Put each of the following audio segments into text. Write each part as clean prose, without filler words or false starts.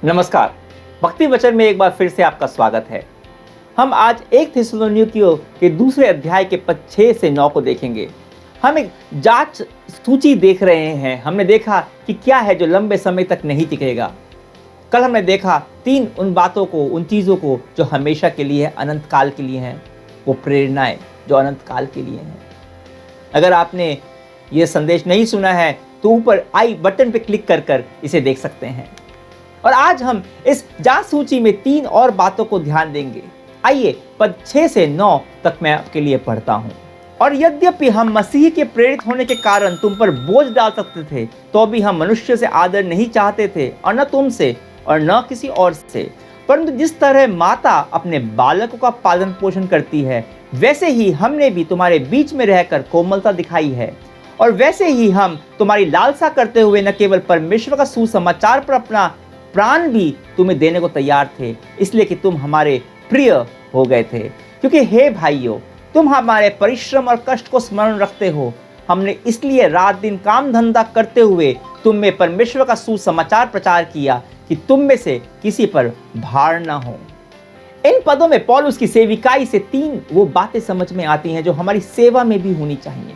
नमस्कार। भक्ति वचन में एक बार फिर से आपका स्वागत है। हम आज 1 थिस्सलुनीकियों के दूसरे अध्याय के पद 6 से 9 को देखेंगे। हम एक जांच सूची देख रहे हैं। हमने देखा कि क्या है जो लंबे समय तक नहीं टिकेगा। कल हमने देखा 3 उन बातों को, उन चीज़ों को जो हमेशा के लिए है, अनंत काल के लिए हैं। वो प्रेरणाएं जो अनंत काल के लिए हैं। अगर आपने ये संदेश नहीं सुना है तो ऊपर आई बटन पे क्लिक कर इसे देख सकते हैं। और आज हम इस जांच सूची में 3 और बातों को ध्यान देंगे। आइए पद 6 से 9 तक मैं आपके लिए पढ़ता हूं। और यद्यपि हम मसीह के प्रेरित होने के कारण तुम पर बोझ डाल सकते थे, तो भी हम मनुष्य से आदर नहीं चाहते थे, और न तुमसे और न किसी और से। परंतु जिस तरह माता अपने बालकों का पालन पोषण करती है, वैसे ही हमने भी तुम्हारे बीच में रहकर कोमलता दिखाई है। और वैसे ही हम तुम्हारी लालसा करते हुए न केवल परमेश्वर का सुसमाचार पर अपना प्राण भी तुम्हें देने को तैयार थे, इसलिए कि तुम हमारे प्रिय हो गए थे। क्योंकि हे भाइयों, तुम हमारे परिश्रम और कष्ट को स्मरण रखते हो। हमने इसलिए रात दिन काम धंधा करते हुए तुम में परमेश्वर का सुसमाचार प्रचार किया, कि तुम में से किसी पर भार ना हो। इन पदों में पौलुस की सेविकाई से 3 वो बातें समझ में आती हैं जो हमारी सेवा में भी होनी चाहिए,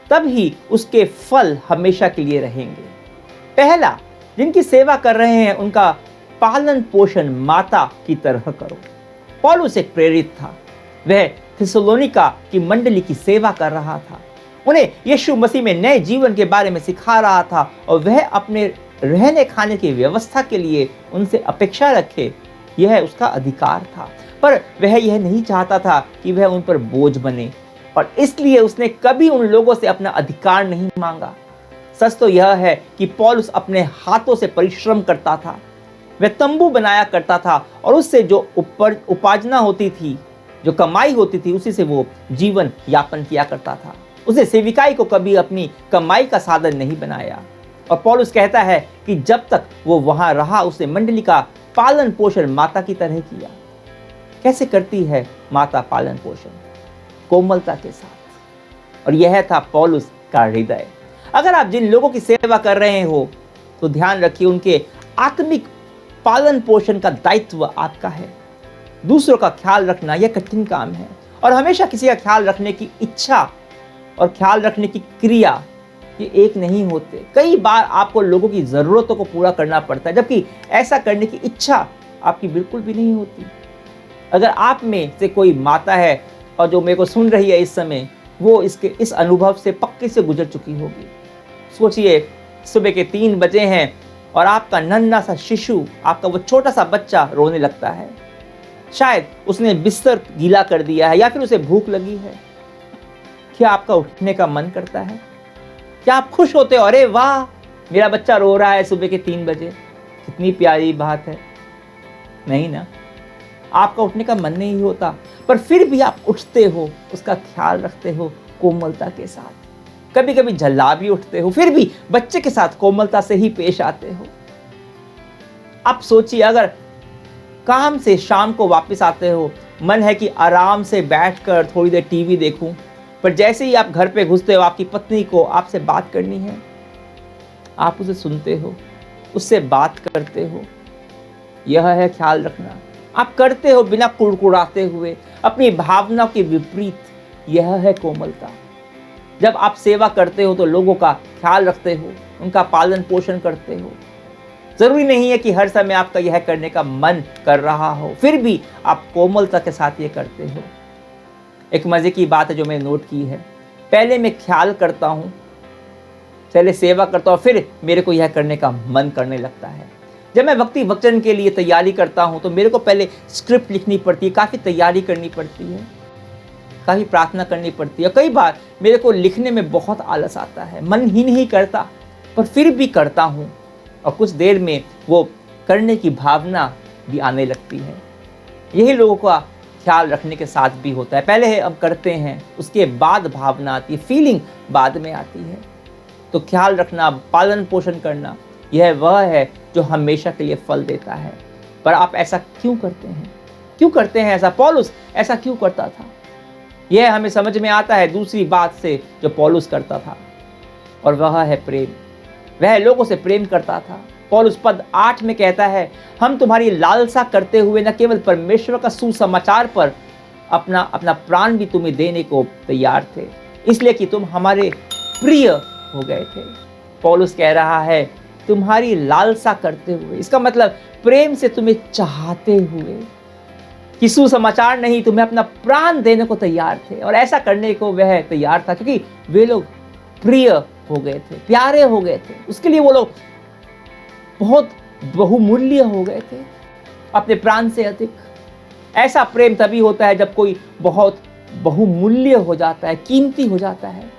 तब ही उसके फल हमेशा के लिए रहेंगे। पहला, जिनकी सेवा कर रहे हैं उनका पालन पोषण माता की तरह करो। पौलुस एक प्रेरित था। वह थिस्सलुनीका की मंडली की सेवा कर रहा था। उन्हें यीशु मसीह में नए जीवन के बारे में सिखा रहा था, और वह अपने रहने खाने की व्यवस्था के लिए उनसे अपेक्षा रखे, यह उसका अधिकार था। पर वह यह नहीं चाहता था कि वह उन पर बोझ बने, और इसलिए उसने कभी उन लोगों से अपना अधिकार नहीं मांगा। सच तो यह है कि पौलुस अपने हाथों से परिश्रम करता था। वह तंबू बनाया करता था, और उससे जो उपार्जना होती थी, जो कमाई होती थी, उसी से वो जीवन यापन किया करता था। उसने सेविकाई को कभी अपनी कमाई का साधन नहीं बनाया। और पौलुस कहता है कि जब तक वो वहां रहा, उसने मंडली का पालन पोषण माता की तरह किया। कैसे करती है माता पालन पोषण? कोमलता के साथ। और यह था पौलुस का हृदय। अगर आप जिन लोगों की सेवा कर रहे हो, तो ध्यान रखिए, उनके आत्मिक पालन पोषण का दायित्व आपका है। दूसरों का ख्याल रखना यह कठिन काम है, और हमेशा किसी का ख्याल रखने की इच्छा और ख्याल रखने की क्रिया ये एक नहीं होते। कई बार आपको लोगों की ज़रूरतों को पूरा करना पड़ता है, जबकि ऐसा करने की इच्छा आपकी बिल्कुल भी नहीं होती। अगर आप में से कोई माता है और जो मेरे को सुन रही है इस समय, वो इस अनुभव से पक्के से गुजर चुकी होगी। सोचिए, सुबह के 3 बजे हैं और आपका नन्हा सा शिशु, आपका वो छोटा सा बच्चा रोने लगता है। शायद उसने बिस्तर गीला कर दिया है, या फिर उसे भूख लगी है। क्या आपका उठने का मन करता है? क्या आप खुश होते हो, अरे वाह, मेरा बच्चा रो रहा है सुबह के 3 बजे, कितनी प्यारी बात है? नहीं ना, आपका उठने का मन नहीं होता। पर फिर भी आप उठते हो, उसका ख्याल रखते हो कोमलता के साथ। कभी कभी झल्ला भी उठते हो, फिर भी बच्चे के साथ कोमलता से ही पेश आते हो। आप सोचिए, अगर काम से शाम को वापस आते हो, मन है कि आराम से बैठकर थोड़ी देर टीवी देखूं, पर जैसे ही आप घर पे घुसते हो, आपकी पत्नी को आपसे बात करनी है, आप उसे सुनते हो, उससे बात करते हो। यह है ख्याल रखना। आप करते हो बिना कुड़कुड़ाते हुए, अपनी भावना के विपरीत। यह है कोमलता। जब आप सेवा करते हो तो लोगों का ख्याल रखते हो, उनका पालन पोषण करते हो। जरूरी नहीं है कि हर समय आपका यह करने का मन कर रहा हो, फिर भी आप कोमलता के साथ ये करते हो। एक मजे की बात है जो मैंने नोट की है। पहले मैं ख्याल करता हूँ, पहले सेवा करता हूँ, फिर मेरे को यह करने का मन करने लगता है। जब मैं भक्ति वचन के लिए तैयारी करता हूँ, तो मेरे को पहले स्क्रिप्ट लिखनी पड़ती है, काफ़ी तैयारी करनी पड़ती है, काफ़ी प्रार्थना करनी पड़ती है। कई बार मेरे को लिखने में बहुत आलस आता है, मन ही नहीं करता, पर फिर भी करता हूँ, और कुछ देर में वो करने की भावना भी आने लगती है। यही लोगों का ख्याल रखने के साथ भी होता है। पहले हम करते हैं, उसके बाद भावना आती है, फीलिंग बाद में आती है। तो ख्याल रखना, पालन पोषण करना, यह वह है जो हमेशा के लिए फल देता है। पर आप ऐसा क्यों करते हैं? क्यों करते हैं ऐसा? पौलुस ऐसा क्यों करता था? यह हमें समझ में आता है दूसरी बात से जो पौलुस करता था, और वह है प्रेम। वह लोगों से प्रेम करता था। पौलुस पद 8 में कहता है, हम तुम्हारी लालसा करते हुए न केवल परमेश्वर का सुसमाचार पर अपना अपना प्राण भी तुम्हें देने को तैयार थे, इसलिए कि तुम हमारे प्रिय हो गए थे। पौलुस कह रहा है तुम्हारी लालसा करते हुए, इसका मतलब प्रेम से तुम्हें चाहते हुए, कि सुसमाचार नहीं, तुम्हें अपना प्राण देने को तैयार थे। और ऐसा करने को वह तैयार था क्योंकि वे लोग प्रिय हो गए थे, प्यारे हो गए थे। उसके लिए वो लोग बहुत बहुमूल्य हो गए थे, अपने प्राण से अधिक। ऐसा प्रेम तभी होता है जब कोई बहुत बहुमूल्य हो जाता है, कीमती हो जाता है।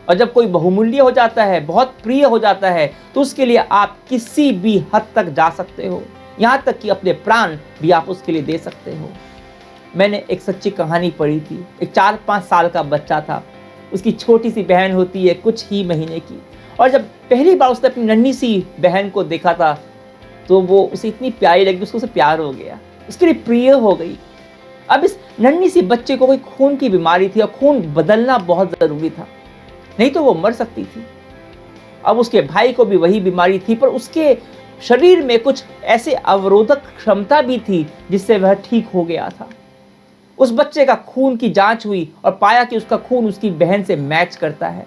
और जब कोई बहुमूल्य हो जाता है, बहुत प्रिय हो जाता है, तो उसके लिए आप किसी भी हद तक जा सकते हो, यहाँ तक कि अपने प्राण भी आप उसके लिए दे सकते हो। मैंने एक सच्ची कहानी पढ़ी थी। एक 4-5 साल का बच्चा था, उसकी छोटी सी बहन होती है कुछ ही महीने की, और जब पहली बार उसने अपनी नन्ही सी बहन को देखा था तो वो उसे इतनी प्यारी लगी, उसको उसे प्यार हो गया, उसके लिए प्रिय हो गई। अब इस नन्ही सी बच्चे को कोई खून की बीमारी थी और खून बदलना बहुत ज़रूरी था, नहीं तो वो मर सकती थी। अब उसके भाई को भी वही बीमारी थी, पर उसके शरीर में कुछ ऐसे अवरोधक क्षमता भी थी जिससे वह ठीक हो गया था। उस बच्चे का खून की जांच हुई और पाया कि उसका खून उसकी बहन से मैच करता है।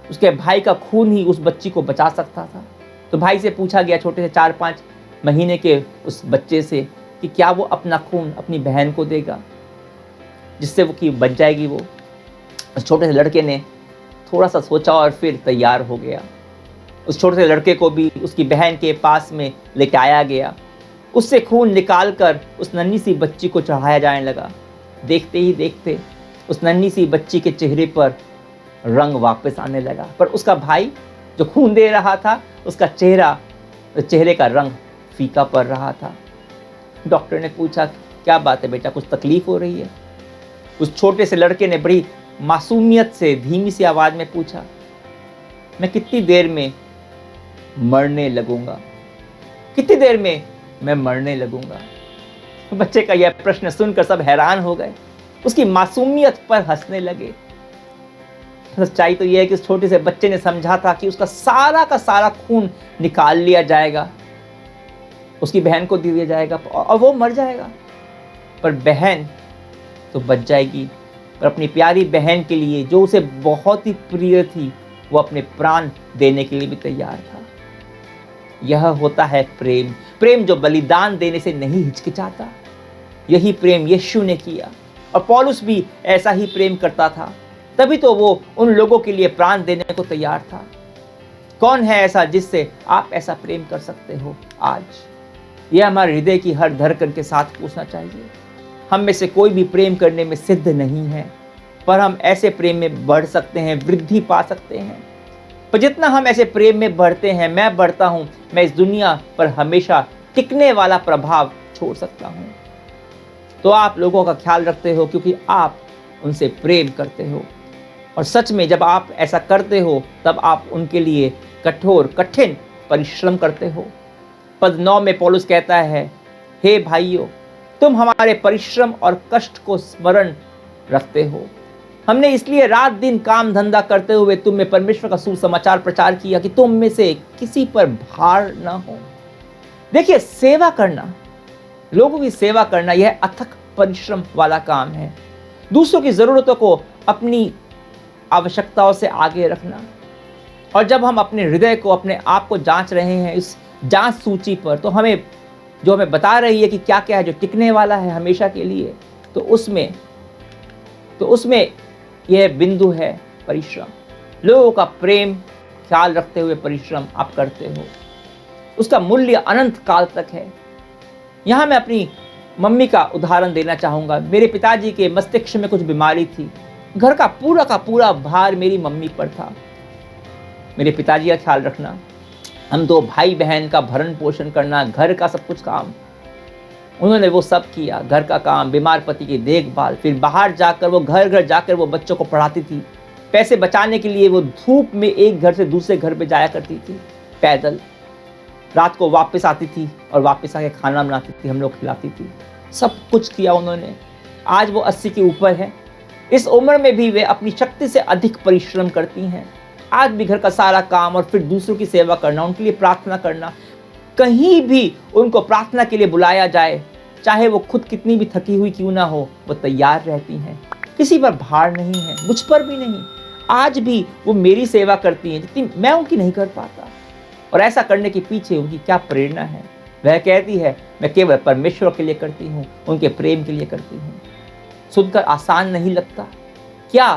उसके भाई का खून ही उस बच्ची को बचा सकता था। तो भाई से पूछा गया, छोटे से 4-5 महीने के उस बच्चे से, कि क्या वो अपना खून अपनी बहन को देगा जिससे वो कि बच जाएगी वो। उस छोटे से लड़के ने थोड़ा सा सोचा और फिर तैयार हो गया। उस छोटे से लड़के को भी उसकी बहन के पास में लेके आया गया। उससे खून निकालकर उस नन्ही सी बच्ची को चढ़ाया जाने लगा। देखते ही देखते उस नन्ही सी बच्ची के चेहरे पर रंग वापस आने लगा, पर उसका भाई जो खून दे रहा था, उसका चेहरे का रंग फीका पड़ रहा था। डॉक्टर ने पूछा, क्या बात है बेटा, कुछ तकलीफ हो रही है? उस छोटे से लड़के ने बड़ी मासूमियत से धीमी सी आवाज में पूछा, मैं कितनी देर में मरने लगूंगा? कितनी देर में मैं मरने लगूंगा? बच्चे का यह प्रश्न सुनकर सब हैरान हो गए, उसकी मासूमियत पर हंसने लगे। सच्चाई तो यह है कि उस छोटे से बच्चे ने समझा था कि उसका सारा का सारा खून निकाल लिया जाएगा, उसकी बहन को दे दिया जाएगा और वो मर जाएगा, पर बहन तो बच जाएगी। पर अपनी प्यारी बहन के लिए जो उसे बहुत ही प्रिय थी, वो अपने प्राण देने के लिए भी तैयार था। यह होता है प्रेम, प्रेम जो बलिदान देने से नहीं हिचकिचाता। यही प्रेम यीशु ने किया, और पौलुस भी ऐसा ही प्रेम करता था, तभी तो वो उन लोगों के लिए प्राण देने को तैयार था। कौन है ऐसा जिससे आप ऐसा प्रेम कर सकते हो आज? यह हमारे हृदय की हर धड़कन के साथ पूछना चाहिए। हम में से कोई भी प्रेम करने में सिद्ध नहीं है, पर हम ऐसे प्रेम में बढ़ सकते हैं, वृद्धि पा सकते हैं। पर जितना हम ऐसे प्रेम में बढ़ते हैं, मैं बढ़ता हूँ, मैं इस दुनिया पर हमेशा टिकने वाला प्रभाव छोड़ सकता हूँ। तो आप लोगों का ख्याल रखते हो क्योंकि आप उनसे प्रेम करते हो, और सच में जब आप ऐसा करते हो तब आप उनके लिए कठिन परिश्रम करते हो। पद 9 में पौलुस कहता है, हे भाइयों, तुम हमारे परिश्रम और कष्ट को स्मरण रखते हो। हमने इसलिए रात दिन काम धंधा करते हुए तुम में परमेश्वर का सुसमाचार प्रचार किया कि तुम में से किसी पर भार न हो। देखिए, सेवा करना, लोगों की सेवा करना, यह अथक परिश्रम वाला काम है। दूसरों की जरूरतों को अपनी आवश्यकताओं से आगे रखना। और जब हम अपने हृदय को, अपने आप को जांच रहे हैं इस जांच सूची पर, तो हमें बता रही है कि क्या क्या है जो टिकने वाला है हमेशा के लिए, तो उसमें यह बिंदु है परिश्रम। लोगों का प्रेम ख्याल रखते हुए परिश्रम आप करते हो, उसका मूल्य अनंत काल तक है। यहाँ मैं अपनी मम्मी का उदाहरण देना चाहूँगा। मेरे पिताजी के मस्तिष्क में कुछ बीमारी थी, घर का पूरा भार मेरी मम्मी पर था। मेरे पिताजी का ख्याल रखना, हम 2 भाई बहन का भरण पोषण करना, घर का सब कुछ काम, उन्होंने वो सब किया। घर का काम, बीमार पति की देखभाल, फिर बाहर जाकर वो घर जाकर वो बच्चों को पढ़ाती थी। पैसे बचाने के लिए वो धूप में एक घर से दूसरे घर पे जाया करती थी पैदल। रात को वापस आती थी और वापस आके खाना बनाती थी, हम लोग खिलाती थी। सब कुछ किया उन्होंने। आज वो 80 के ऊपर है। इस उम्र में भी वे अपनी शक्ति से अधिक परिश्रम करती हैं। आज भी घर का सारा काम और फिर दूसरों की सेवा करना, उनके लिए प्रार्थना करना, कहीं भी उनको प्रार्थना के लिए बुलाया जाए, चाहे वो खुद कितनी भी थकी हुई क्यों ना हो, वो तैयार रहती हैं। किसी पर भार नहीं है, मुझ पर भी नहीं। आज भी वो मेरी सेवा करती हैं जितनी मैं उनकी नहीं कर पाता। और ऐसा करने के पीछे उनकी क्या प्रेरणा है? वह कहती है, मैं केवल परमेश्वर के लिए करती हूँ, उनके प्रेम के लिए करती हूँ। सुनकर आसान नहीं लगता? क्या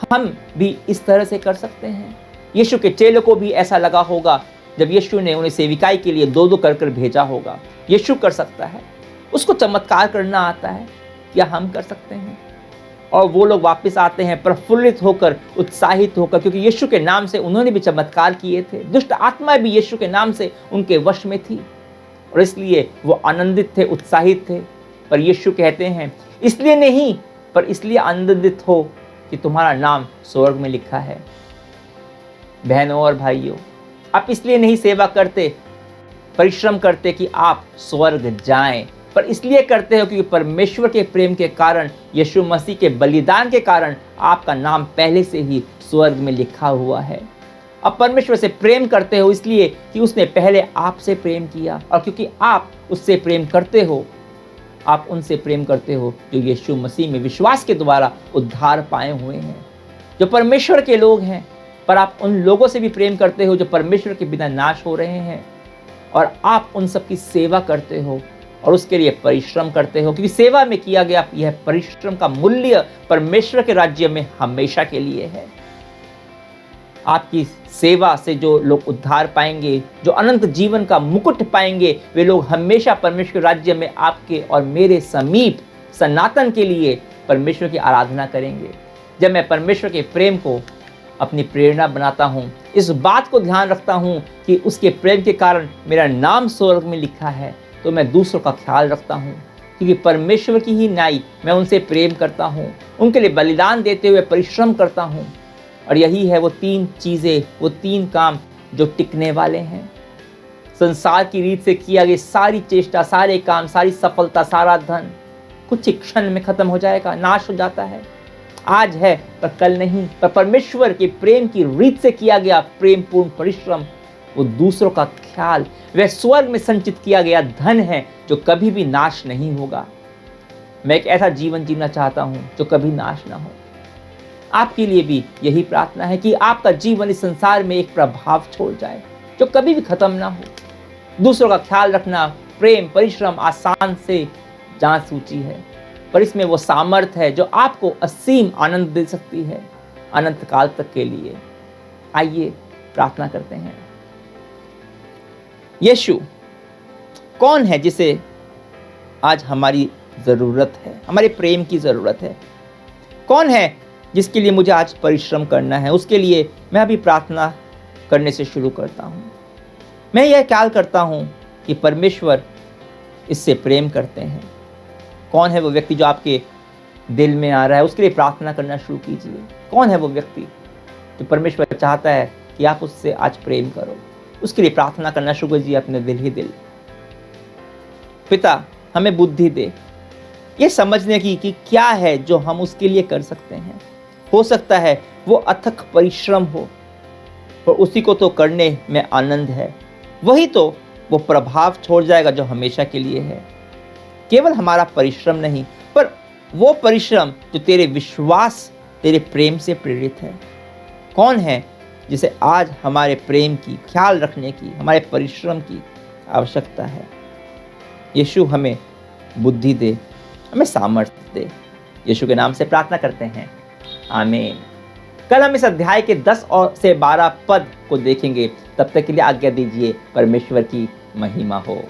हम भी इस तरह से कर सकते हैं? यीशु के चेलों को भी ऐसा लगा होगा जब यीशु ने उन्हें सेविकाई के लिए दो कर भेजा होगा। यीशु कर सकता है, उसको चमत्कार करना आता है, क्या हम कर सकते हैं? और वो लोग वापस आते हैं प्रफुल्लित होकर, उत्साहित होकर, क्योंकि यीशु के नाम से उन्होंने भी चमत्कार किए थे। दुष्ट आत्माएं भी यीशु के नाम से उनके वश में थी और इसलिए वो आनंदित थे, उत्साहित थे। पर यीशु कहते हैं, इसलिए नहीं, पर इसलिए आनंदित हो कि तुम्हारा नाम स्वर्ग में लिखा है। बहनों और भाइयों, आप इसलिए नहीं सेवा करते, परिश्रम करते कि आप स्वर्ग जाएं, पर इसलिए करते हो क्योंकि परमेश्वर के प्रेम के कारण, यीशु मसीह के बलिदान के कारण आपका नाम पहले से ही स्वर्ग में लिखा हुआ है। अब परमेश्वर से प्रेम करते हो इसलिए कि उसने पहले आपसे प्रेम किया, और क्योंकि आप उससे प्रेम करते हो, आप उनसे प्रेम करते हो जो यीशु मसीह में विश्वास के द्वारा उद्धार पाए हुए हैं, जो परमेश्वर के लोग हैं। पर आप उन लोगों से भी प्रेम करते हो जो परमेश्वर के बिना नाश हो रहे हैं, और आप उन सब की सेवा करते हो और उसके लिए परिश्रम करते हो, क्योंकि सेवा में किया गया यह परिश्रम का मूल्य परमेश्वर के राज्य में हमेशा के लिए है। आपकी सेवा से जो लोग उद्धार पाएंगे, जो अनंत जीवन का मुकुट पाएंगे, वे लोग हमेशा परमेश्वर राज्य में आपके और मेरे समीप सनातन के लिए परमेश्वर की आराधना करेंगे। जब मैं परमेश्वर के प्रेम को अपनी प्रेरणा बनाता हूँ, इस बात को ध्यान रखता हूँ कि उसके प्रेम के कारण मेरा नाम स्वर्ग में लिखा है, तो मैं दूसरों का ख्याल रखता हूँ, क्योंकि परमेश्वर की ही नाई मैं उनसे प्रेम करता हूँ, उनके लिए बलिदान देते हुए परिश्रम करता हूँ। और यही है वो तीन चीज़ें, वो तीन काम जो टिकने वाले हैं। संसार की रीत से किया गया सारी चेष्टा, सारे काम, सारी सफलता, सारा धन कुछ ही क्षण में खत्म हो जाएगा, नाश हो जाता है। आज है पर कल नहीं। पर परमेश्वर के प्रेम की रीत से किया गया प्रेम पूर्ण परिश्रम, वो दूसरों का ख्याल, वह स्वर्ग में संचित किया गया धन है जो कभी भी नाश नहीं होगा। मैं एक ऐसा जीवन जीना चाहता हूँ जो कभी नाश ना हो। आपके लिए भी यही प्रार्थना है कि आपका जीवन इस संसार में एक प्रभाव छोड़ जाए जो कभी भी खत्म ना हो। दूसरों का ख्याल रखना, प्रेम, परिश्रम आसान से जहाँ सूची है, पर इसमें वो सामर्थ्य है जो आपको असीम आनंद दे सकती है अनंत काल तक के लिए। आइए प्रार्थना करते हैं। यीशु कौन है जिसे आज हमारी ज़रूरत है, हमारे प्रेम की ज़रूरत है? कौन है जिसके लिए मुझे आज परिश्रम करना है? उसके लिए मैं अभी प्रार्थना करने से शुरू करता हूँ। मैं यह ख्याल करता हूँ कि परमेश्वर इससे प्रेम करते हैं। कौन है वो व्यक्ति जो आपके दिल में आ रहा है? उसके लिए प्रार्थना करना शुरू कीजिए। कौन है वो व्यक्ति जो परमेश्वर चाहता है कि आप उससे आज प्रेम करो? उसके लिए प्रार्थना करना शुरू कीजिए अपने दिल ही दिल। पिता, हमें बुद्धि दे ये समझने की कि क्या है जो हम उसके लिए कर सकते हैं। हो सकता है वो अथक परिश्रम हो, और उसी को तो करने में आनंद है। वही तो वो प्रभाव छोड़ जाएगा जो हमेशा के लिए है। केवल हमारा परिश्रम नहीं, पर वो परिश्रम जो तेरे विश्वास, तेरे प्रेम से प्रेरित है। कौन है जिसे आज हमारे प्रेम की, ख्याल रखने की, हमारे परिश्रम की आवश्यकता है? यीशु हमें बुद्धि दे, हमें सामर्थ्य दे। यीशु के नाम से प्रार्थना करते हैं, आमीन। कल हम इस अध्याय के 10 से 12 पद को देखेंगे। तब तक के लिए आज्ञा दीजिए। परमेश्वर की महिमा हो।